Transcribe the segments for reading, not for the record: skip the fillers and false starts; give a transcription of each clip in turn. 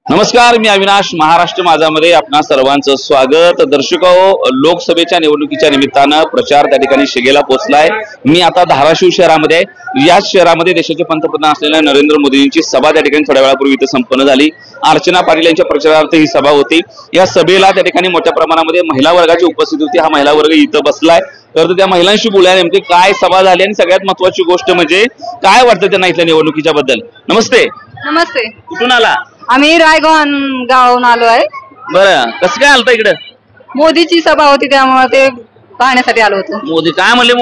नमस्कार, मी अविनाश. महाराष्ट्र माझामध्ये आपणा सर्वांचं स्वागत. दर्शको, लोकसभेच्या निवडणुकीच्या निमित्तानं प्रचार त्या ठिकाणी शिगेला पोहोचलाय. मी आता धाराशिव शहरामध्ये आहे. याच शहरामध्ये देशाचे पंतप्रधान असलेल्या नरेंद्र मोदींची सभा त्या ठिकाणी थोड्या वेळापूर्वी इथे संपन्न झाली. अर्चना पाटील यांच्या प्रचारार्थ ही सभा होती. या सभेला त्या ठिकाणी मोठ्या प्रमाणामध्ये महिला वर्गाची उपस्थिती होती. हा महिला वर्ग इथं बसलाय. तर त्या महिलांशी बोलायला नेमकी काय सभा झाली आणि सगळ्यात महत्वाची गोष्ट म्हणजे काय वाटतं त्यांना इथल्या निवडणुकीच्या बद्दल. नमस्ते. नमस्ते. कुठून आला? आम्ही रायगॉन गावाहून आलो आहे. बरं, कसं काय आलता इकडं? मोदीची सभा होती त्यामुळे ते पाहण्यासाठी आलो होतो. मोदी काय म्हणले?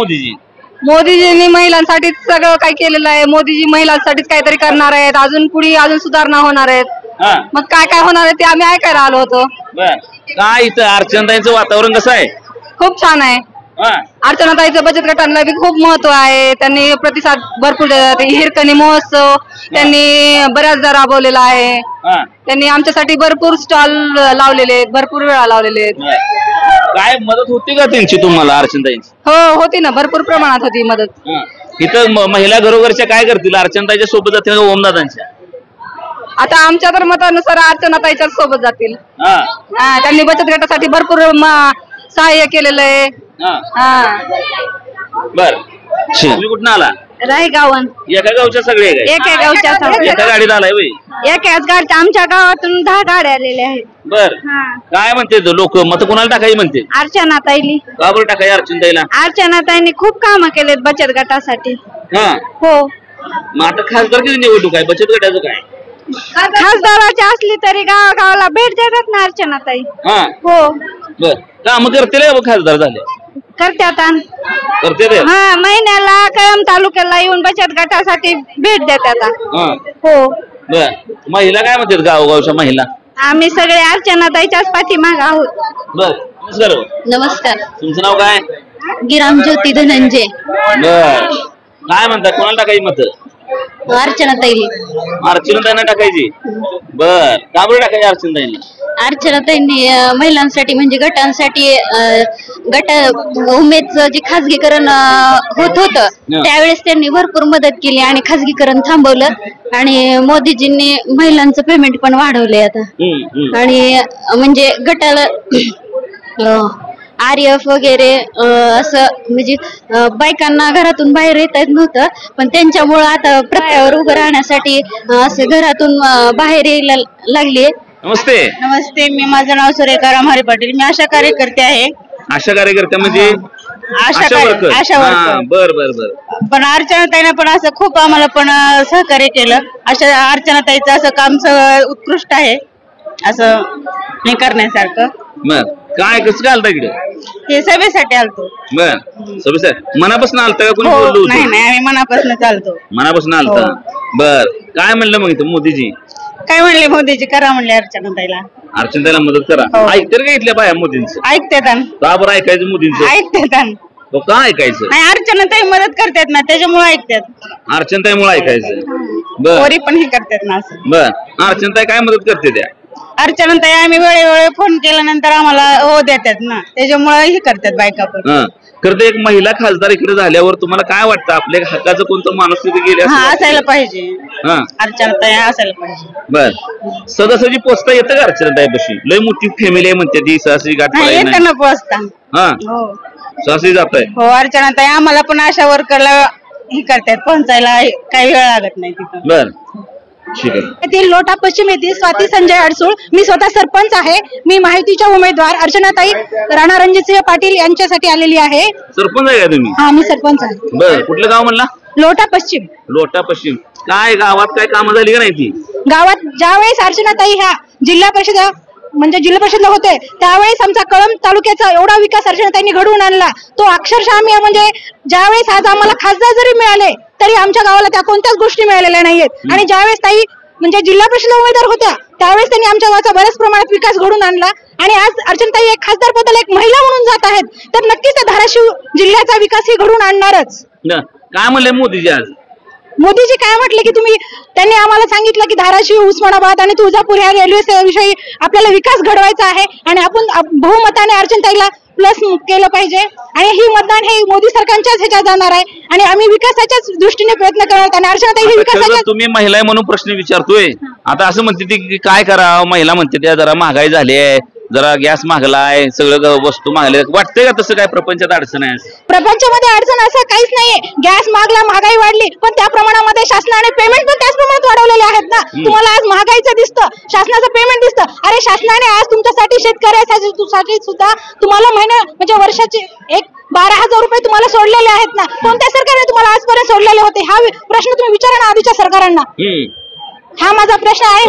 मोदीजींनी महिलांसाठी सगळं काय केलेलं आहे. मोदीजी महिलांसाठीच काहीतरी करणार आहेत. अजून पुढे अजून सुधारणा होणार आहेत. मग काय काय होणार आहे ते आम्ही ऐकायला आलो होतो. काय इथं अर्चनाताईंचं वातावरण कसं आहे? खूप छान आहे. अर्चनाताईचं बचत गटांना बी खूप महत्व आहे. त्यांनी प्रतिसाद भरपूर देतात. हिरकणी महोत्सव त्यांनी बऱ्याचदा राबवलेला आहे. त्यांनी आमच्यासाठी भरपूर स्टॉल लावलेले आहेत, भरपूर वेळा लावलेले आहेत. काय मदत होती का त्यांची तुम्हाला अर्चनाताईंची? हो, होती ना, भरपूर प्रमाणात होती मदत. इथं महिला घरोघरच्या काय करतील? अर्चनाताईच्या सोबत जातील का ओमदादांच्या? आता आमच्या तर मतानुसार अर्चनाताईच्या सोबत जातील. त्यांनी बचत गटासाठी भरपूर सहाय्य केलेलं आहे. बर, तुम्ही कुठून आला? रायगावन. एका गावच्या सगळे? एका गावच्या. एका गाडीत आलाय? एकाच गाडीच्या. आमच्या गावातून 10 गाड्या आलेल्या आहेत. बर, काय म्हणते लोक? मत कोणाला टाकायची म्हणते? अर्चनाताईली. का बरं टाकाय अर्चनाताईला? अर्चनाताईंनी खूप कामं केलेत बचत गटासाठी. हो. मग आता खासदारकीची निवडणूक आहे, बचत गटाचं काय? खासदाराची असली तरी गावागावाला भेट देतात ना अर्चनाताई. हो. बर, काम करतील खासदार झाले? करतात. करते. महिन्याला कळंब तालुक्याला येऊन बचत गटासाठी भेट देतात. हो. बर, महिला काय म्हणतात? गावगावच्या महिला आम्ही सगळे अर्चनाताईच्याच पाठीमागे आहोत. बर, नमस्कार. नमस्कार. तुमचं नाव काय? गिराम ज्योती धनंजय. बर, काय म्हणतात? कोणाला टाकायची मत? अर्चनाताईली. अर्चनाताईंना टाकायची? बर, का बरं टाकायची अर्चनाताईंना? अर्चनाताईंनी महिलांसाठी म्हणजे गटांसाठी गट उमेदचं जे खाजगीकरण होत होतं त्यावेळेस त्यांनी भरपूर मदत केली आणि खाजगीकरण थांबवलं आणि मोदीजींनी महिलांचं पेमेंट पण वाढवलंय आता. आणि म्हणजे गटाला RF वगैरे असं म्हणजे बायकांना घरातून बाहेर येता येत नव्हतं, पण त्यांच्यामुळं आता पायावर उभं राहण्यासाठी असं घरातून बाहेर यायला लागले. नमस्ते. नमस्ते. माझं नाव सुरेखा रामहरी पाटील. मी आशा कार्यकर्ते आहे. आशा कार्यकर्ते म्हणजे आशा वर्कर. बर बर बर. पण अर्चनाताईनं पण असं खूप आम्हाला पण सहकार्य केलं. अशा अर्चनाताईचं असं काम सगळं उत्कृष्ट आहे असं हे करण्यासारखं. बर, काय कसं काय आलता इकडे? हे सभेसाठी आलतो. बर, सभेसाठी मनापासून आलता का? कोणी बोललो होतं? नाही, आम्ही मनापासून चालतो. मनापासून आलता. बर, काय म्हणलं मग इथं मोदीजी? काय म्हणले? मोदीजी करा म्हणले अर्चनाताईला. अर्चनाताईला मदत करा. ऐकते का इथल्या बाया मोदींचं? ऐकतात. का बरं ऐकायचं मोदींचं? ऐकतात. का ऐकायचं? नाही, अर्चनाताई मदत करतात ना, त्याच्यामुळे ऐकतात. अर्चनाताईमुळे ऐकायचं? बर, पण हे करतात ना असं. बर, अर्चनाताई काय मदत करते त्या? अर्चनाताई आम्ही वेळोवेळी फोन केल्यानंतर आम्हाला हो देतात ना, त्याच्यामुळे हे करतात बायका पण. करते. एक महिला खासदार इकडे झाल्यावर तुम्हाला काय वाटतं? आपल्या हक्काचं कोणतं माणूस तिथे गेले असायला पाहिजे. अर्चनाताई असायला पाहिजे. बर, सदासजी पोचता येतं का अर्चनाताई पशी? लय मोठी फॅमिली आहे म्हणते ती. सहसी गाठ येतं ना पोचता. सहसी जात आहे. हो, अर्चनाताई आम्हाला पण अशा वर्करला हे करतात, पोहोचायला काही वेळ लागत नाही तिथं. बर, ठीक आहे. येथील लोटा पश्चिम येथील स्वाती संजय अडसूळ. मी स्वतः सरपंच आहे. मी माहितीच्या उमेदवार अर्चनाताई राणा रणजितसिंह पाटील यांच्यासाठी आलेली आहे. सरपंच आहे का तुम्ही? हा, मी सरपंच आहे. बर, कुठलं गाव म्हणला? लोटा पश्चिम. लोटा पश्चिम. काय गावात काय कामं झाली का नाही ती? गावात ज्यावेळेस अर्चनाताई ह्या जिल्हा परिषदला होते त्यावेळेस आमचा कळंब तालुक्याचा एवढा विकास अर्चनाताईंनी घडवून आणला. तो अक्षरशः आम्ही म्हणजे ज्यावेळेस आज आम्हाला खासदार जरी मिळाले तरी आमच्या गावाला त्या कोणत्याच गोष्टी मिळालेल्या नाहीयेत. आणि ज्यावेळेस ताई म्हणजे जिल्हा परिषद उमेदवार होत्या त्यावेळेस त्यांनी आमच्या गावाचा बऱ्याच प्रमाणात विकास घडवून आणला. आणि आज अर्चनाताई एक खासदार पदाला एक महिला म्हणून जात आहेत, तर नक्कीच त्या धाराशिव जिल्ह्याचा विकास ही घडवून आणणारच. काय म्हणले मोदीजी आज? मोदीजी काय म्हटले की त्यांनी आम्हाला सांगितलं की धाराशिव, उस्मानाबाद आणि तुळजापूर या रेल्वे विषयी आपल्याला विकास घडवायचा आहे आणि आपण बहुमताने अर्चनाताईला प्लस केलं पाहिजे आणि ही मतदान हे मोदी सरकारच्याच ह्याच्यात जाणार आहे आणि आम्ही विकासाच्याच दृष्टीने प्रयत्न करत आणि अर्चनाताई हे विकासाच्या तुम्ही महिला आहे म्हणून प्रश्न विचारतोय आता असं म्हणते ती की काय करावं महिला म्हणते त्या जरा महागाई झाली आहे जरा गॅस मागलाय सगळं वस्तू मागले वाटतंय का तसं काय प्रपंचात अडचण आहे प्रपंचामध्ये अडचण असं काहीच नाहीये गॅस मागला महागाई वाढली पण त्या प्रमाणामध्ये शासनाने पेमेंट पण त्याच प्रमाणात वाढवलेले आहेत ना तुम्हाला आज महागाईचं दिसतं शासनाचं पेमेंट दिसतं अरे शासनाने आज तुमच्यासाठी शेतकऱ्यासाठी सुद्धा तुम्हाला महिना म्हणजे वर्षाचे 12,000 रुपये तुम्हाला सोडलेले आहेत ना कोणत्या सरकारने तुम्हाला आजपर्यंत सोडलेले होते हा प्रश्न तुम्ही विचारा ना आधीच्या सरकारांना हा माझा प्रश्न आहे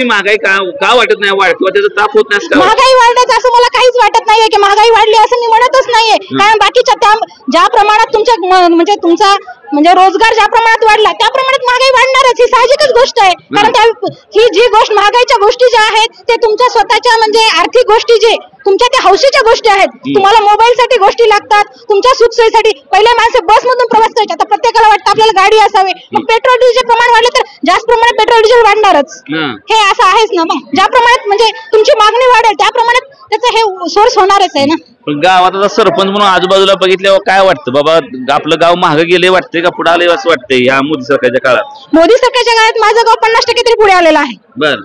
महागाई का वाटत नाही किंवा त्याचा ताप होत नाही महागाई वाढत असं मला काहीच वाटत नाहीये की महागाई वाढली असं मी म्हणतच नाहीये कारण बाकीच्या ज्या प्रमाणात तुमच्या म्हणजे तुमचा म्हणजे रोजगार ज्या प्रमाणात वाढला त्या प्रमाणात महागाई वाढणारच ही साहजिकच गोष्ट आहे कारण ही जी गोष्ट महागाईच्या गोष्टी ज्या आहेत ते तुमच्या स्वतःच्या म्हणजे आर्थिक गोष्टी जे तुमच्या त्या हौशीच्या गोष्टी आहेत तुम्हाला मोबाईलसाठी गोष्टी लागतात तुमच्या सुखसोयीसाठी पहिले माणसे बसमधून प्रवास करायचे आता प्रत्येकाला वाटतं आपल्याला गाडी असावी मग पेट्रोल डिझेल प्रमाण वाढलं तर जास्त प्रमाणात पेट्रोल डिझेल वाढणारच हे असं आहेच ना मग ज्या प्रमाणात म्हणजे तुमची मागणी वाढेल त्या प्रमाणात त्याचं हे सोर्स होणारच आहे ना गावात आता सरपंच म्हणून आजूबाजूला बघितल्यावर काय वाटतं बाबा आपलं गाव महाग गेले वाटतंय का पुढे आले असं वाटतंय या मोदी सरकारच्या काळात मोदी सरकारच्या काळात माझं गाव 50% तरी पुढे आलेलं आहे बर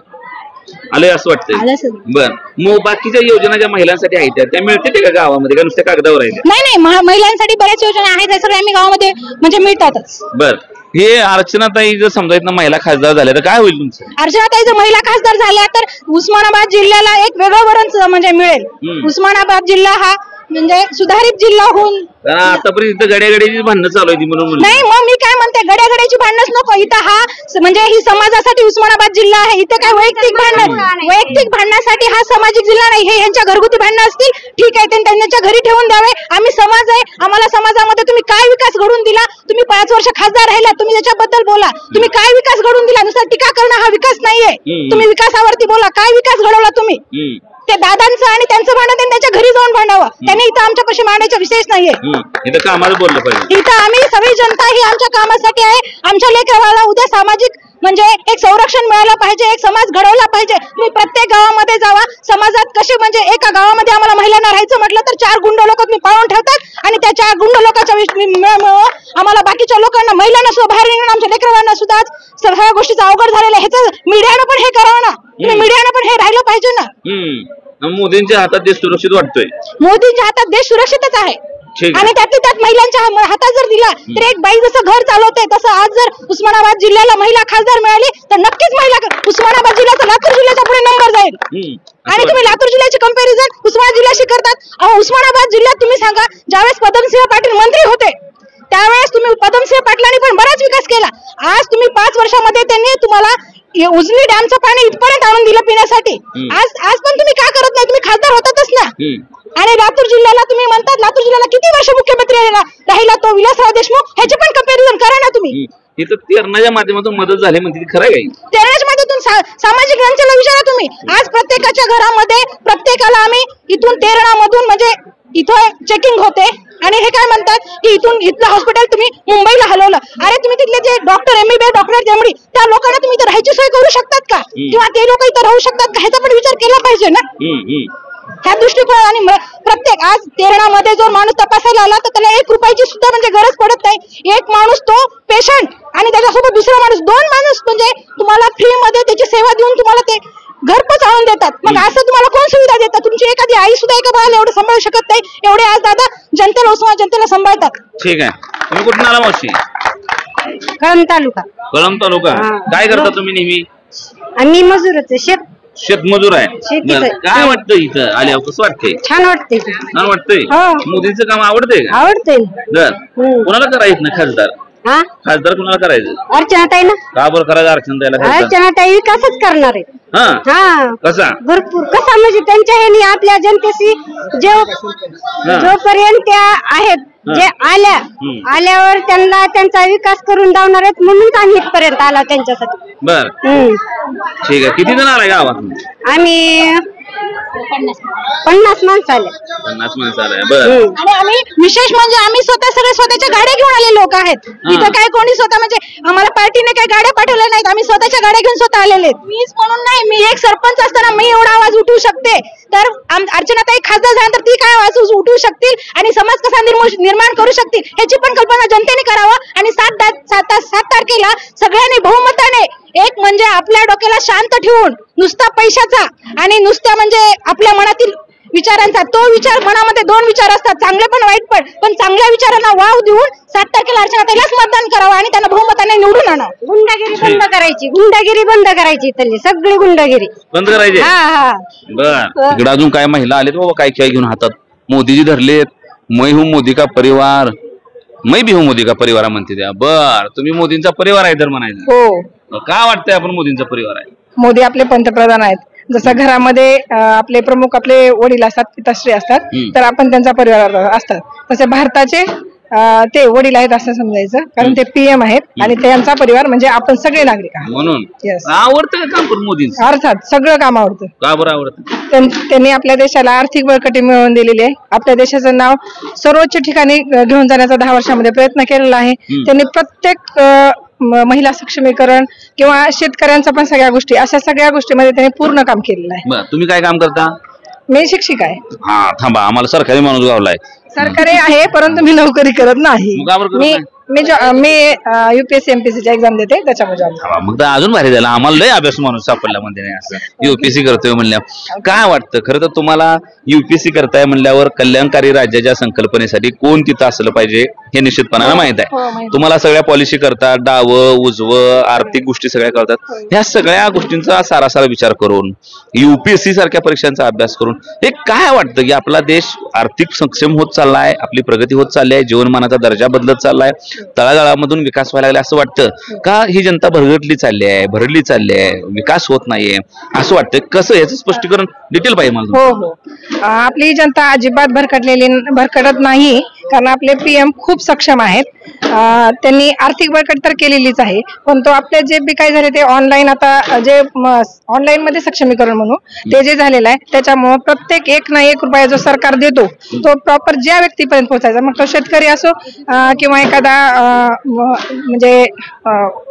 आले असं वाटतंय बर मग बाकीच्या योजना ज्या महिलांसाठी आहेत त्या मिळते का गावामध्ये का नुसत्या कागदावर आहेत नाही महिलांसाठी बऱ्याच योजना आहेत हे सगळे आम्ही गावामध्ये म्हणजे मिळतातच बर हे अर्चनाताई जर समजा इथं महिला खासदार झाल्या तर काय होईल तुमचं अर्चनाताई जर महिला खासदार झाल्या तर उस्मानाबाद जिल्ह्याला एक वेगळं वरण म्हणजे मिळेल उस्मानाबाद जिल्हा हा म्हणजे सुधारित जिल्हा होऊन आतापर्यंत इथं गड्यागड्याची भांडणं चालू आहे म्हणून नाही मग मी काय म्हणते गड्यागड्याची भांडणच नको इथं हा म्हणजे ही समाजासाठी उस्मानाबाद जिल्हा आहे इथं काय वैयक्तिक भांडणासाठी हा सामाजिक जिल्हा नाही हे यांच्या घरगुती भांडणं असतील ठीक आहे त्यांच्या घरी ठेवून द्यावे आम्ही समाज आहे आम्हाला समाजामध्ये तुम्ही काय विकास घडून दिला तुम्ही 5 वर्ष खासदार राहिला तुम्ही त्याच्याबद्दल बोला तुम्ही काय विकास घडून दिला नुसता टीका करणं हा विकास नाहीये तुम्ही विकासावरती बोला काय विकास घडवला तुम्ही ते दादांचं आणि त्यांचं भांडण त्यांच्या घरी जाऊन भांडावं त्यांनी इथं आमच्यापाशी मांडायचा विषयच नाहीये इथं कामाला बोललं पाहिजे इथं आम्ही सगळी जनता ही आमच्या कामासाठी आहे आमच्या लेकराला उद्या सामाजिक म्हणजे एक संरक्षण मिळालं पाहिजे एक समाज घडवला पाहिजे तुम्ही प्रत्येक गावामध्ये जावा समाजात कसे म्हणजे एका गावामध्ये आम्हाला महिलांना राहायचं म्हटलं तर 4 गुंड लोक तुम्ही पाळून ठेवतात आणि त्या 4 गुंड लोकांच्या आम्हाला बाकीच्या लोकांना महिलांना सुद्धा बाहेर निघून आमच्या लेकरांना सुद्धा सगळ्या गोष्टीचा अवघड झालेला आहे ह्याचं मीडियानं पण हे करावं ना तुम्ही मीडियानं पण हे राहिलं पाहिजे ना मोदींच्या हातात देश सुरक्षित वाटतोय मोदींच्या हातात देश सुरक्षितच आहे आणि त्यात महिलांच्या हातात जर दिला तर एक बाई जसं घर चालवते तसं आज जर उस्मानाबाद जिल्ह्याला महिला खासदार मिळाली तर नक्कीच महिला उस्मानाबाद जिल्ह्याचा लातूर जिल्ह्याच्या पुढे नंबर जाईल आणि तुम्ही लातूर जिल्ह्याची कंपॅरिझन उस्मानाबाद जिल्ह्याशी करतात उस्मानाबाद जिल्ह्यात तुम्ही सांगा ज्यावेळेस पद्मसिंह पाटील मंत्री होते त्यावेळेस तुम्ही पद्मसिंह पाटलांनी पण बराच विकास केला आज तुम्ही 5 वर्षामध्ये त्यांनी तुम्हाला उजनी डॅमचं पाणी इथपर्यंत आणून दिलं पिण्यासाठी आज पण तुम्ही का करत नाही तुम्ही खासदार होतातच ना आणि लातूर जिल्ह्याला तुम्ही म्हणतात लातूर जिल्ह्याला किती वर्ष मुख्यमंत्री राहिला तो विलासराव देशमुख ह्याचे पण कंपॅरिझन करा ना तुम्ही इथं तेरणाच्या माध्यमातून मदत झाली म्हणते खरं आहे तेरणाच्या माध्यमातून सामाजिक ग्रंथाला विचारा तुम्ही आज प्रत्येकाच्या घरामध्ये प्रत्येकाला आम्ही इथून तेरणामधून म्हणजे इथं चेकिंग होते आणि हे काय म्हणतात की इथलं हॉस्पिटल तुम्ही मुंबईला हलवलं अरे तुम्ही तिथले जे डॉक्टर MBBS डॉक्टर एमडी त्या लोकांना तुम्ही इथं राहायची सोय करू शकतात का किंवा ते लोक इथं राहू शकतात का ह्याचा पण विचार केला पाहिजे ना ह्या दृष्टिकोन आणि प्रत्येक आज तेरणामध्ये जो माणूस तपासायला आला तर त्याला 1 रुपयाची सुद्धा म्हणजे गरज पडत नाही एक माणूस तो पेशंट आणि त्याच्यासोबत दुसरा माणूस 2 माणूस म्हणजे तुम्हाला फ्री मध्ये त्याची सेवा देऊन तुम्हाला ते घरपोच आणून देतात मग असं तुम्हाला कोण सुविधा देतात तुमची एखादी आई सुद्धा एका बाळाला एवढं सांभाळू शकत नाही एवढे आज दादा जनतेला सांभाळतात ठीक आहे तुम्ही कुठून आला मावशी कळंब तालुका काय करता तुम्ही नेहमी आम्ही मजूरच शेतमजूर आहे काय वाटतं इथं आल्यावर कसं वाटतंय छान वाटतंय मोदींचं काम आवडतंय का आवडतंय कोणाला करायचं ना खासदार कोणाला करायचं अर्चनाताई ना का बरं करायचं अर्चनाताईला अर्चनाताई विकासच करणार आहे कसा भरपूर कसा म्हणजे त्यांच्या ह्यानी आपल्या जनतेशी जोपर्यंत त्या आहेत जे आल्यावर त्यांना त्यांचा विकास करून दावणार आहेत म्हणून आम्ही इथपर्यंत आला त्यांच्यासाठी बर ठीक आहे किती जण आलाय गावात आम्ही 50 माणसं आले 50 माणसं आले बर आणि आम्ही विशेष म्हणजे आम्ही सगळे स्वतःच्या गाड्या घेऊन आले लोक आहेत इथं काय कोणी स्वतः म्हणजे आम्हाला पार्टीने काही गाड्या पाठवल्या नाहीत आम्ही स्वतःच्या गाड्या घेऊन स्वतः आलेले मीच म्हणून नाही मी एक सरपंच असताना मी एवढा आवाज उठवू शकते तर अर्चनाताई खासदार झाल्यानंतर ती काय उठू शकतील आणि समाज कसा निर्माण करू शकतील ह्याची पण कल्पना जनतेने करावं. आणि 7 तारखेला सगळ्यांनी बहुमताने एक म्हणजे आपल्या डोक्याला शांत ठेवून नुसता पैशाचा आणि नुसता म्हणजे आपल्या मनातील विचारांचा तो विचार, मनामध्ये 2 विचार असतात, चांगले पण वाईट पण चांगल्या विचारांना वाव देऊन 7 तारखेला अर्चनाताईलाच मतदान करावं आणि त्यांना बहुमताने निवडून आणा. गुंडागिरी बंद करायची, गुंडागिरी बंद करायची, त्यांनी सगळी गुंडागिरी बंद करायची. बर, इकडे अजून काय महिला आलेत बाबा काय काय घेऊन हातात, मोदीजी धरलेत, मैं हूं मोदी का परिवार, मैं भी हूं मोदी का परिवार म्हणते त्या. बर, तुम्ही मोदींचा परिवार आहे तर म्हणायचं. हो, काय वाटतंय आपण मोदींचा परिवार आहे? मोदी आपले पंतप्रधान आहेत. जसं घरामध्ये आपले प्रमुख आपले वडील असतात, पिताश्री असतात, तर आपण त्यांचा परिवार असतात, तसे भारताचे ते वडील आहेत असं समजायचं, कारण ते PM आहेत आणि त्यांचा परिवार म्हणजे आपण सगळे नागरिक आहात. म्हणून आवडतं का काम मोदींचं? अर्थात सगळं काम आवडतं. का बरं आवडतं? त्यांनी आपल्या देशाला आर्थिक बळकटी मिळवून दिलेली आहे. आपल्या देशाचं नाव सर्वोच्च ठिकाणी घेऊन जाण्याचा 10 वर्षामध्ये प्रयत्न केलेला आहे. त्यांनी प्रत्येक महिला सक्षमीकरण किंवा शेतकऱ्यांचा पण सगळ्या गोष्टी, अशा सगळ्या गोष्टीमध्ये त्यांनी पूर्ण काम केलेलं आहे. तुम्ही काय काम करता? मी शिक्षिका आहे. हा, थांबा, आम्हाला सरकारी माणूस गावलाय. सरकारी आहे परंतु मी नोकरी करत नाही. मी UPSC MPSC एक्झाम देते त्याच्यामध्ये. मग तर अजून भारी झालं, आम्हाला लय अभ्यास माणूस सापडला म्हणजे नाही असं UPSC करतोय म्हणल्यावर. काय वाटतं खरं तर तुम्हाला UPSC करताय म्हणल्यावर कल्याणकारी राज्याच्या संकल्पनेसाठी कोण तिथं असलं पाहिजे हे निश्चितपणाने माहित आहे. तुम्हाला सगळ्या पॉलिसी करतात, डावं उजवं आर्थिक गोष्टी सगळ्या करतात. ह्या सगळ्या गोष्टींचा सारासार विचार करून UPSC सारख्या परीक्षांचा अभ्यास करून हे काय वाटतं की आपला देश आर्थिक सक्षम होत चाललाय, आपली प्रगती होत चालली आहे, जीवनमानाचा दर्जा बदलत चाललाय, तळागाळामधून विकास व्हायला लागला असं वाटतं का? ही जनता भरगटली चालली आहे, भरडली चालली आहे, विकास होत नाहीये असं वाटतं? कसं याचं स्पष्टीकरण डिटेल पाहिजे मला. हो, आपली जनता अजिबात भरकटत नाही, कारण आपले PM खूप सक्षम आहेत. त्यांनी आर्थिक बळकट तर केलेलीच आहे, पण तो आपले जे बी काय झाले ते ऑनलाईन, आता जे ऑनलाईन मध्ये सक्षमीकरण म्हणू ते जे झालेलं आहे त्याच्यामुळे प्रत्येक 1 ना 1 रुपया जो सरकार देतो तो प्रॉपर ज्या व्यक्तीपर्यंत पोहोचायचा, मग तो शेतकरी असो किंवा एखादा म्हणजे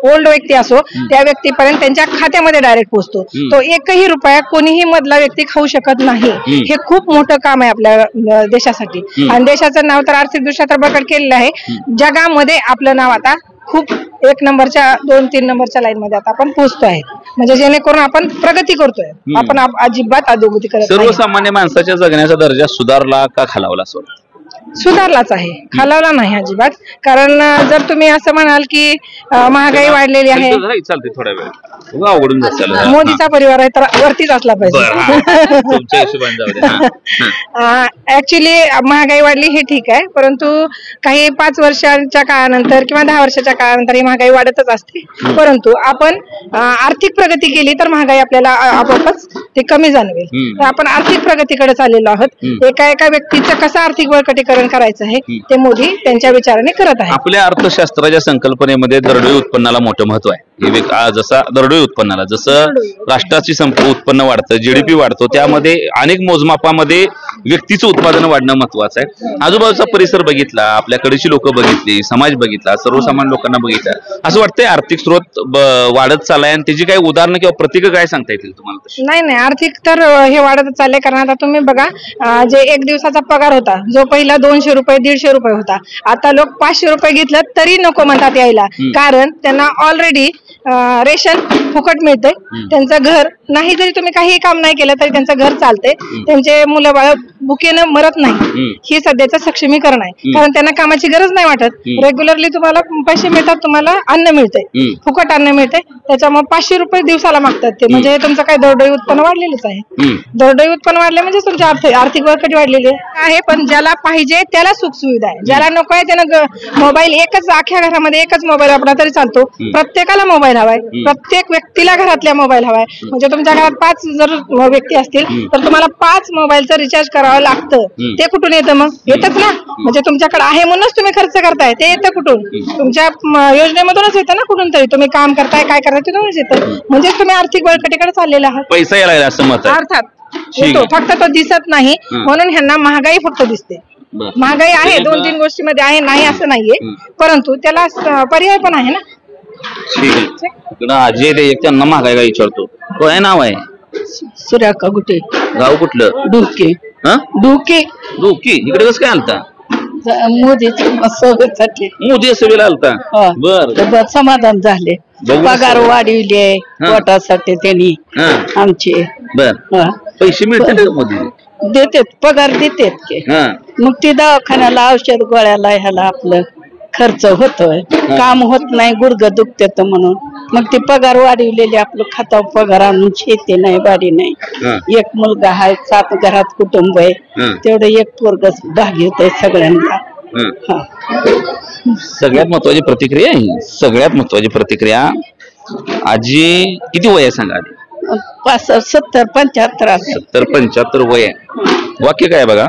ओल्ड व्यक्ती असो, त्या व्यक्तीपर्यंत त्यांच्या खात्यामध्ये डायरेक्ट पोहोचतो. तो 1ही रुपया कोणीही मधला व्यक्ती खाऊ शकत नाही. हे खूप मोठं काम आहे आपल्या देशासाठी आणि देशाचं नाव तर आर्थिक दृष्ट्या तर बळकट केलेलं आहे. जगामध्ये आपलं नाव आता खूप 1 नंबरच्या 2-3 नंबरच्या लाईन मध्ये आता आपण पोहोचतो आहे, म्हणजे जेणेकरून आपण प्रगती करतोय. आपण अजिबात अधोगती करत नाही. सर्वसामान्य माणसाच्या जगण्याचा दर्जा सुधारला का खालावला? सुधारलाच आहे, खालावला नाही अजिबात. कारण जर तुम्ही असं म्हणाल की महागाई वाढलेली आहे, चालते थोड्या वेळ अवघडून मोदीचा परिवार आहे तर वरतीच असला पाहिजे. ऍक्च्युली महागाई वाढली हे ठीक आहे, परंतु काही 5 वर्षाच्या काळानंतर किंवा 10 वर्षाच्या काळानंतर ही महागाई वाढतच असते. परंतु आपण आर्थिक प्रगती केली तर महागाई आपल्याला आपोआपच ते कमी जाणवेल. तर आपण आर्थिक प्रगतीकडे चाललेलो आहोत. एका व्यक्तीचं कसं आर्थिक बळकटीकरण करायचं आहे ते मोदी त्यांच्या विचाराने करत आहे. आपल्या अर्थशास्त्राच्या संकल्पनेमध्ये दरडोई उत्पन्नाला मोठं महत्व आहे. जसा दरडोई उत्पन्नाला जसं राष्ट्राची उत्पन्न वाढतं, GDP वाढतो, त्यामध्ये अनेक मोजमापामध्ये व्यक्तीचं उत्पादन वाढणं महत्वाचं आहे. आजूबाजूचा परिसर बघितला, आपल्याकडची लोक बघितली, समाज बघितला, सर्वसामान्य लोकांना बघितलं, असं वाटतंय आर्थिक स्रोत वाढत चाललाय आणि त्याची काही उदाहरणं किंवा प्रतीक काय सांगता येतील तुम्हाला? नाही, आर्थिक तर हे वाढतच चाललंय. कारण आता तुम्ही बघा, जे 1 दिवसाचा पगार होता जो पहिला 200 रुपये 150 रुपये होता, आता लोक 500 रुपये घेतलं तरी नको म्हणतात यायला, कारण त्यांना ऑलरेडी रेशन फुकट मिळतंय. त्यांचं घर नाही, जरी तुम्ही काही काम नाही केलं तरी त्यांचं घर चालतंय, त्यांचे मुलं बाळ भुकेनं मरत नाही. ही सध्याचं सक्षमीकरण आहे, कारण त्यांना कामाची गरज नाही वाटत. रेग्युलरली तुम्हाला पैसे मिळतात, तुम्हाला अन्न मिळतंय, फुकट अन्न मिळतंय, त्याच्यामुळे 500 रुपये दिवसाला मागतात ते. म्हणजे तुमचं काय दरडोई उत्पन्न वाढलेलंच आहे. दरडोई उत्पन्न वाढले म्हणजे तुमची आर्थिक बळकटी वाढलेली आहे. पण ज्याला पाहिजे त्याला सुख सुविधा आहे, ज्याला नको आहे त्यानं मोबाईल एकच, अख्ख्या घरामध्ये एकच मोबाईल वापरला तरी चालतो. प्रत्येकाला मोबाईल हवाय, प्रत्येक व्यक्तीला घरातल्या मोबाईल हवाय. म्हणजे तुमच्या घरात 5 जर व्यक्ती असतील तर तुम्हाला 5 मोबाईलचं रिचार्ज करावं लागतं. ते कुठून येतं? मग येतच ना, म्हणजे तुमच्याकडे आहे म्हणूनच तुम्ही खर्च करताय. ते येतं कुठून? तुमच्या योजनेमधूनच येतं ना, कुठून तरी तुम्ही काम करताय, काय करताय तिथूनच येतं. म्हणजे तुम्ही आर्थिक बळकटीकडे चाललेला आहात. पैसा यायला असं मत आहे. अर्थात फक्त तो दिसत नाही म्हणून ह्यांना महागाई फक्त दिसते. महागाई आहे 2-3 गोष्टीमध्ये आहे, नाही असं नाहीये, परंतु त्याला पर्याय पण आहे ना. आजी त्यांना महागाई विचारतो, काय नाव आहे? सुरेखा गुटे. गाव कुठलं? डुके हा डुके डोकी इकडे कसं काय आलता? मोदीच्या सभेसाठी मोदी सभेला आलता. हा. बर समाधान झाले. बघू पगार सगळं. वाढविले हा. पोटासाठी त्यांनी हा आमचे बर हा. पैसे मिळतात का मोदी? देतात पगार देतात की हा मग ते दवाखान्याला औषध गोळ्याला ह्याला आपलं खर्च होतोय. काम होत नाही गुडघं दुखतात म्हणून मग ते पगार वाढवलेले आपलं खाता पगार आणून शेती नाही बाडी नाही. हा. एक मुलगा आहे 7 घरात कुटुंब आहे हा. तेवढं एक पोरगच भाग येत आहे सगळ्यांना. हा. हा. सगळ्यात महत्वाची प्रतिक्रिया आहे ही. सगळ्यात महत्वाची प्रतिक्रिया. आजी किती वय आहे सांगा आधी? 70 75 असेल. 70-75 वय आहे. वाक्य काय आहे बघा,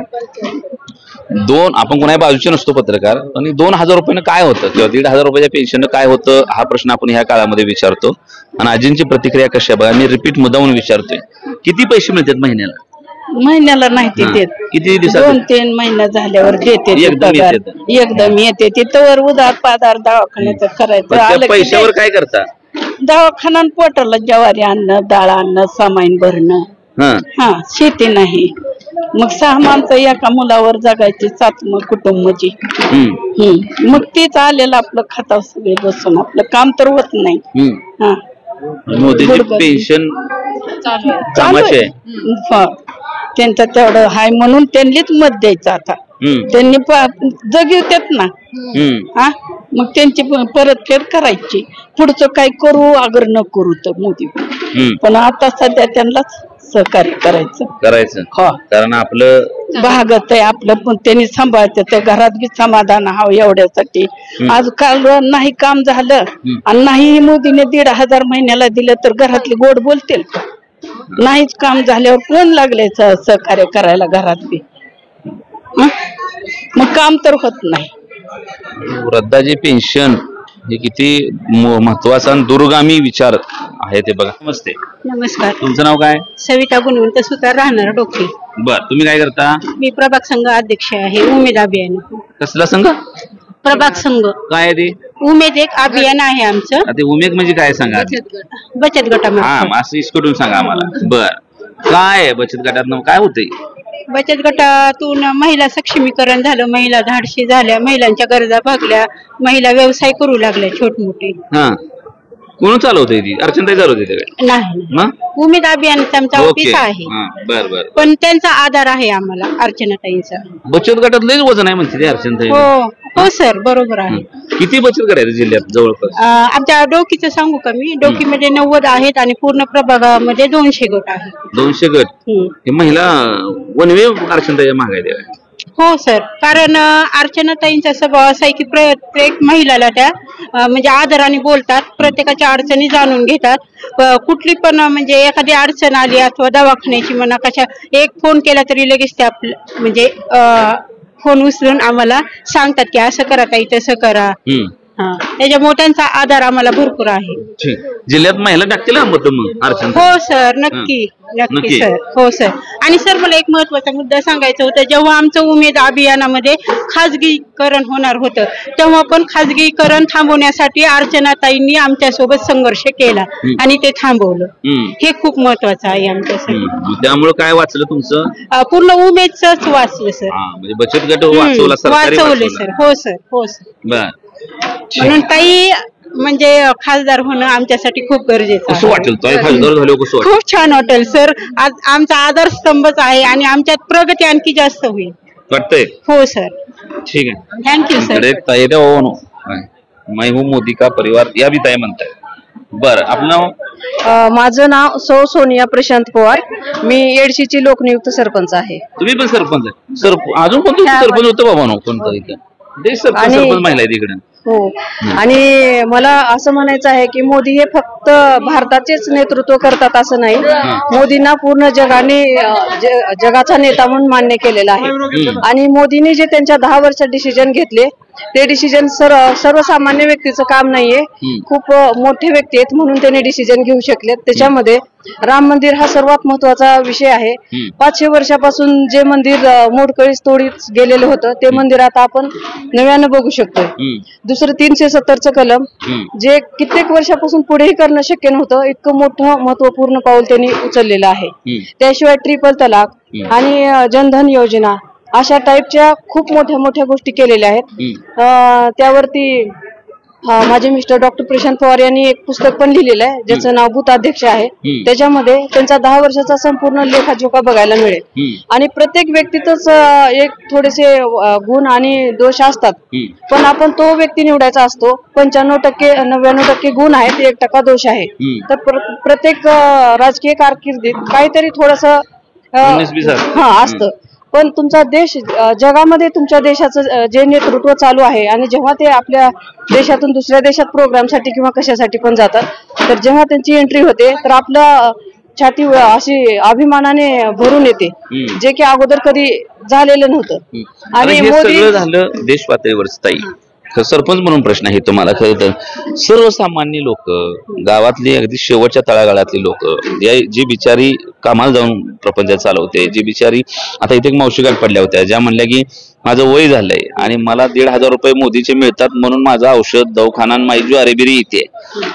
आपण कोणाही बाजूचे नसतो पत्रकार, आणि 2000 रुपयानं काय होतं किंवा 1500 रुपयाच्या पेन्शन काय होतं हा प्रश्न आपण ह्या काळामध्ये विचारतो. आणि आजींची प्रतिक्रिया कशी आहे बघा, मी रिपीट मुद्दामून विचारतोय, किती पैसे मिळतात महिन्याला? महिन्याला नाही ते हा. देत. किती दिवसात? 2-3 महिना झाल्यावर देते ते एकदम पगार. येते. एकदम येते ते तर उधार पाधार दवाखान्याचं करायचं त्या आलं की पैशावर काय करता? दवाखाना पोटाला ज्वारी आणणं डाळ आणणं सामाईन भरणं. हा हा शेती नाही मग 6 माणसं एका मुलावर जगायची 7 कुटुंबाची. मग तेच आलेलं आपलं खाता सगळे बसून आपलं काम तर होत नाही. हा मोदीची पेन्शन कामाची आहे. हा. त्यांचं तेवढं हाय म्हणून त्यांनीच मत द्यायचं आता. त्यांनी जगवतात ना. हा मग त्यांची परतफेड करायची. पुढचं काय करू अगर न करू तर मोदी पण आता सध्या त्यांनाच सहकार्य करायचं. हो कारण आपलं भागत आहे आपलं पण त्यांनी सांभाळतं त्या घरात बी समाधान हवं एवढ्यासाठी. आज काल नाही काम झालं आणि नाही मोदीने 1500 महिन्याला दिलं तर घरातली गोड बोलतील का? नाहीच काम झाल्यावर कोण लागले सहकार्य करायला घरात बी. मग काम तर होत नाही. वृद्धाची पेन्शन हे किती महत्वाचा आणि दुर्गामी विचार आहे ते बघा. नमस्ते. नमस्कार. तुमचं नाव काय? सविता गुणवंत सुतार राहणार डोके. बर तुम्ही काय करता? मी प्रभाग संघ अध्यक्ष आहे. उमेद अभियान. कसला संघ? प्रभाग संघ. काय आहे ते? उमेद एक अभियान आहे आमचं. ते उमेद म्हणजे काय सांगा? बचत गटामध्ये. हा असं इसकडून सांगा आम्हाला. बर काय आहे बचत गटात काय होतंय? बचत गटातून महिला सक्षमीकरण झालं, महिला धाडशी झाल्या, महिलांच्या गरजा भागल्या, महिला व्यवसाय करू लागल्या छोट मोठे. हा कोण चालवतंय ती? अर्चनाताई चालवते नाही. उमेद अभियानाचा आमचा ऑफिस आहे. बर बर. पण त्यांचा आधार आहे आम्हाला अर्चनाताईंचा. बचत गटात लयच वजन आहे म्हणते अर्चनाताई. हो सर बरोबर आहे. किती बचत गट आहेत जिल्ह्यात जवळपास? आमच्या डोकीचं सांगू का मी? डोकीमध्ये 90 आहेत आणि पूर्ण प्रभागामध्ये 200 गट आहेत. 200 गट. हे महिला वनवे अर्चनाताई मागायला. हो सर, कारण अर्चनाताईंचा स्वभाव असा आहे की प्रत्येक महिलाला त्या म्हणजे आदराने बोलतात, प्रत्येकाच्या अडचणी जाणून घेतात. कुठली पण म्हणजे एखादी अडचण आली अथवा दवाखान्याची म्हणा कशा एक फोन केला तरी लगेच ते आपलं म्हणजे फोन उचलून आम्हाला सांगतात की असं करा ताई तसं करा. त्याच्यामुळे त्यांचा आधार आम्हाला भरपूर आहे. जिल्ह्यात महिला टाकतील मत मग अर्चना? हो सर नक्की सर. हो सर. आणि सर मला एक महत्वाचा मुद्दा सांगायचा होता. जेव्हा आमचं उमेद अभियानामध्ये खाजगीकरण होणार होतं तेव्हा पण खाजगीकरण थांबवण्यासाठी अर्चनाताईंनी आमच्यासोबत संघर्ष केला आणि ते थांबवलं. हे खूप महत्वाचं आहे आमच्यासाठी. त्यामुळे काय वाचलं तुमचं? पूर्ण उमेदच वाचलं सर. म्हणजे बचत गट वाचवले सर. हो सर. हो सर. बर. म्हणून ताई म्हणजे खासदार होणं आमच्यासाठी खूप गरजेचं आहे. वाटेल खासदार झाले खूप छान वाटेल सर. आज आमचा आदर्शस्तंभच आहे आणि आमच्यात प्रगती आणखी जास्त होईल वाटतंय. हो सर. ठीक आहे. Thank you sir. मैं हूँ मोदी का परिवार या भी ताई म्हणताय. बरं आपलं नाव? माझं नाव सोनिया प्रशांत पवार. मी येडशीची लोकनियुक्त सरपंच आहे. तुम्ही पण सरपंच आहे? अजून कोणतं सरपंच होतं बाबा नाव कोणतं इथं? सरपंच महिला आहे तिकडे. हो. आणि मला असं म्हणायचं आहे की मोदी हे फक्त भारताचेच नेतृत्व करतात असं नाही. मोदींना पूर्ण जगाने जगाचा नेता म्हणून मान्य केलेला आहे. आणि मोदींनी जे त्यांच्या 10 वर्षात डिसिजन घेतले ते डिसिजन सर्वसामान्य व्यक्तीचं काम नाहीये, खूप मोठे व्यक्ती आहेत म्हणून त्यांनी डिसिजन घेऊ शकलेत. त्याच्यामध्ये राम मंदिर हा सर्वात महत्वाचा विषय आहे. 500 वर्षापासून जे मंदिर मोडकळीस तोडीत गेलेलं होतं ते मंदिर आता आपण नव्यानं बघू शकतोय. दुसरं 370चं कलम जे कित्येक वर्षापासून पुढेही करणं शक्य नव्हतं, इतकं मोठं महत्वपूर्ण पाऊल त्यांनी उचललेलं आहे. त्याशिवाय ट्रिपल तलाक आणि जनधन योजना अशा टाईपच्या खूप मोठ्या मोठ्या गोष्टी केलेल्या आहेत. त्यावरती माझे मिस्टर डॉक्टर प्रशांत पवार यांनी एक पुस्तक पण लिहिलेलं आहे ज्याचं नाव भूताध्यक्ष आहे. त्याच्यामध्ये त्यांचा 10 वर्षाचा संपूर्ण लेखाजोखा बघायला मिळेल. आणि प्रत्येक व्यक्तीतच एक थोडेसे गुण आणि दोष असतात, पण आपण तो व्यक्ती निवडायचा असतो. 95% 99% गुण आहेत, 1% दोष आहे. तर प्रत्येक राजकीय कारकिर्दीत काहीतरी थोडस असतं. पण तुमचा देश जगामध्ये तुमच्या देशाचं जे नेतृत्व चालू आहे आणि जेव्हा ते आपल्या देशातून दुसऱ्या देशात प्रोग्रामसाठी किंवा कशासाठी पण जातात, तर जेव्हा त्यांची एंट्री होते तर आपल्या छाती अशी अभिमानाने भरून येते, जे की अगोदर कधी झालेलं नव्हतं. आणि मोदी झालं देश पातळीवर ताई. सरपंच म्हणून प्रश्न आहे तुम्हाला. खरं तर सर्वसामान्य लोक, गावातली अगदी शेवटच्या तळागाळातली लोक, जी बिचारी कामाला जाऊन प्रपंच चालवते, जी बिचारी आता इथे मावशी गाठ पडल्या होत्या, ज्या म्हणल्या की माझं वय झालंय आणि मला 1,500 रुपये मोदीचे मिळतात म्हणून माझा औषध दवाखाना माझी ज्वारीबिरी येते,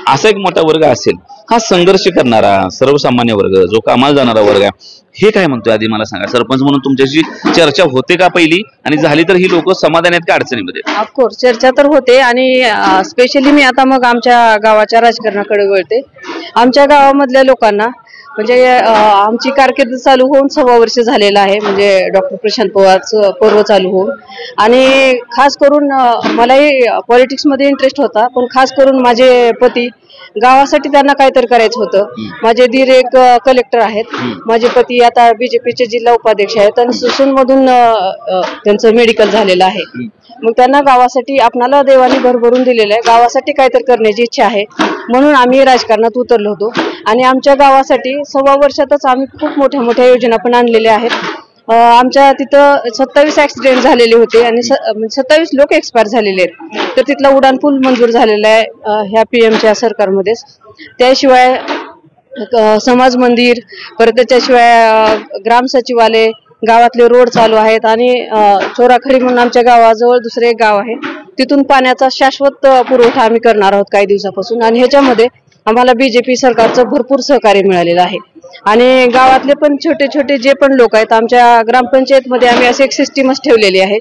असा एक मोठा वर्ग असेल. हा संघर्ष करणारा सर्वसामान्य वर्ग, जो कामाला जाणारा वर्ग आहे, हे काय म्हणतोय आधी मला सांगा. सरपंच म्हणून तुमच्याशी चर्चा होते का पहिली, आणि झाली तर ही लोक समाधानी आहेत का अडचणीमध्ये? ऑफकोर्स चर्चा तर होते. आणि स्पेशली मी आता मग आमच्या गावाच्या राजकारणाकडे वळते. आमच्या गावामधल्या लोकांना म्हणजे आमची कारकीर्द चालू होऊन 6 वर्ष झालेलं आहे, म्हणजे डॉक्टर प्रशांत पवारचं पर्व चालू होऊन. आणि खास करून मलाही पॉलिटिक्समध्ये इंटरेस्ट होता, पण खास करून माझे पती गावासाठी त्यांना काहीतरी करायचं होतं. माझे दीर एक कलेक्टर आहेत, माझे पती आता बीजेपीचे जिल्हा उपाध्यक्ष आहेत आणि सुसूनमधून त्यांचं मेडिकल झालेलं आहे. मग त्यांना गावासाठी आपणाला देवाने भरभरून दिलेलं आहे, गावासाठी काहीतरी करण्याची इच्छा आहे म्हणून आम्ही राजकारणात उतरलो होतो. आणि आमच्या गावासाठी 6 वर्षातच आम्ही खूप मोठ्या मोठ्या योजना पण आणलेल्या आहेत. आमच्या तिथं 27 ऍक्सिडेंट झालेले होते आणि 27 लोक एक्सपायर झालेले आहेत. तर तिथला उडान पूल मंजूर झालेला आहे ह्या पीएमच्या सरकारमध्येच. त्याशिवाय समाज मंदिर, परत त्याच्याशिवाय ग्राम सचिवालय, गावातले रोड चालू आहेत. आणि चोराखडी म्हणून आमच्या गावाजवळ दुसरे एक गाव आहे, तिथून पाण्याचा शाश्वत पुरवठा आम्ही करणार आहोत काही दिवसापासून. आणि ह्याच्यामध्ये आम्हाला बीजेपी सरकारचं भरपूर सहकार्य मिळालेलं आहे. आणि गावातले पण छोटे छोटे जे पण लोक आहेत, आमच्या ग्रामपंचायतमध्ये आम्ही अशी एक सिस्टीमच ठेवलेली आहे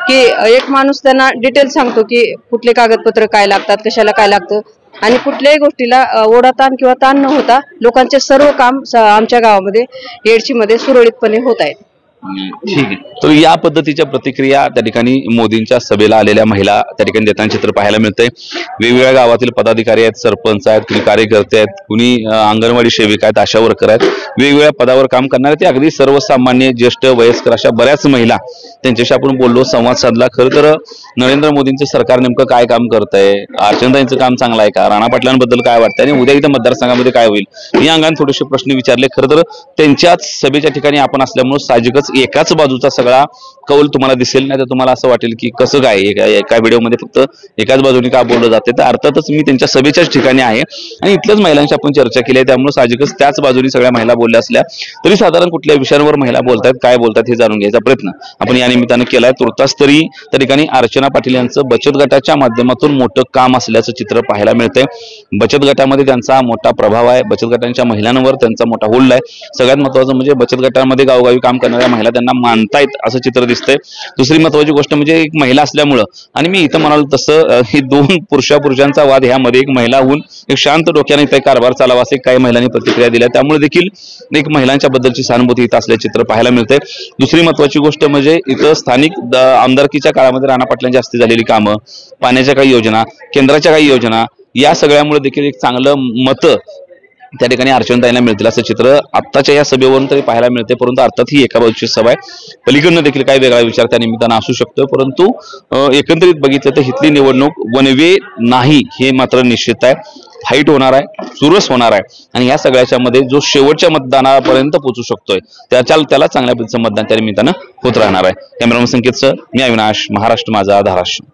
की एक माणूस त्यांना डिटेल सांगतो की कुठले कागदपत्र काय लागतात, कशाला काय लागतं, आणि कुठल्याही गोष्टीला ओढाताण किंवा ताण न होता लोकांचे सर्व काम आमच्या गावामध्ये येडशीमध्ये सुरळीतपणे होत आहेत. ठीक आहे. तर या पद्धतीच्या प्रतिक्रिया त्या ठिकाणी मोदींच्या सभेला आलेल्या महिला त्या ठिकाणी देताना चित्र पाहायला मिळतंय. वेगवेगळ्या गावातील पदाधिकारी आहेत, सरपंच आहेत, कुणी कार्यकर्ते आहेत, कुणी अंगणवाडी सेविका आहेत, आशा वर्कर आहेत, वेगवेगळ्या पदावर काम करणारे ते अगदी सर्वसामान्य ज्येष्ठ वयस्कर अशा बऱ्याच महिला, त्यांच्याशी आपण बोललो, संवाद साधला. खरं तर नरेंद्र मोदींचं सरकार नेमकं काय काम करत आहे, अर्चनाताईंचं काम चांगलं आहे का, राणा पाटलांबद्दल काय वाटतंय आणि उद्या इथं मतदारसंघामध्ये काय होईल या अंगाने थोडेसे प्रश्न विचारले. खरं तर त्यांच्याच सभेच्या ठिकाणी आपण असल्यामुळे साहजिकच एकाच बाजूचा सगळा कौल तुम्हाला दिसेल, नाही तर तुम्हाला असं वाटेल की कसं काय एका व्हिडिओमध्ये फक्त एकाच बाजूने का बोललं जाते. तर अर्थातच मी त्यांच्या सभेच्याच ठिकाणी आहे आणि इथल्याच महिलांशी आपण चर्चा केली आहे, त्यामुळे साहजिकच त्याच बाजूने सगळ्या महिला बोलल्या असल्या तरी साधारण कुठल्या विषयांवर महिला बोलतात, काय बोलतात हे जाणून घ्यायचा प्रयत्न आपण या निमित्तानं केलाय. तुर्तास तरी त्या ठिकाणी अर्चना पाटील यांचं बचत गटाच्या माध्यमातून मोठं काम असल्याचं चित्र पाहायला मिळतंय. बचत गटामध्ये त्यांचा मोठा प्रभाव आहे, बचत गटांच्या महिलांवर त्यांचा मोठा होल्ड आहे. सगळ्यात महत्वाचं म्हणजे बचत गटांमध्ये गावोगावी काम करणाऱ्या महिला त्यांना मानतायत असं चित्र दिसतंय. दुसरी महत्वाची गोष्ट म्हणजे एक महिला असल्यामुळं, आणि मी इथं म्हणालो तसं ही 2 पुरुषांचा वाद, ह्यामध्ये एक महिला होऊन एक शांत डोक्याने इथे कारभार चालावा असे काही महिलांनी प्रतिक्रिया दिल्या, त्यामुळे देखील एक महिलांच्या बद्दलची सहानुभूती इथं असल्याचे चित्र पाहायला मिळते. दुसरी महत्वाची गोष्ट म्हणजे इथं स्थानिक आमदारकीच्या काळामध्ये राणा पाटलांची जास्ती झालेली कामं, पाण्याच्या काही योजना, केंद्राच्या काही योजना, या सगळ्यामुळे देखील एक चांगलं मतं त्या ठिकाणी अर्चनाताईंना मिळतील असं चित्र आत्ताच्या या सभेवरून तरी पाहायला मिळते. परंतु अर्थात ही एका बाजूची सभा आहे, पलीकडनं देखील काही वेगळा विचार त्या निमित्तानं असू शकतो. परंतु एकंदरीत बघितलं तर इथली निवडणूक वन वे नाही हे मात्र निश्चित आहे. फाईट होणार आहे, चुरस होणार आहे, आणि या सगळ्याच्या मध्ये जो शेवटच्या मतदानापर्यंत पोहोचू शकतोय त्याला चांगल्या पद्धतीचं मतदान त्या निमित्तानं होत राहणार आहे. कॅमेरामन संकेतसह मी अविनाश, महाराष्ट्र माझा, धाराशिव.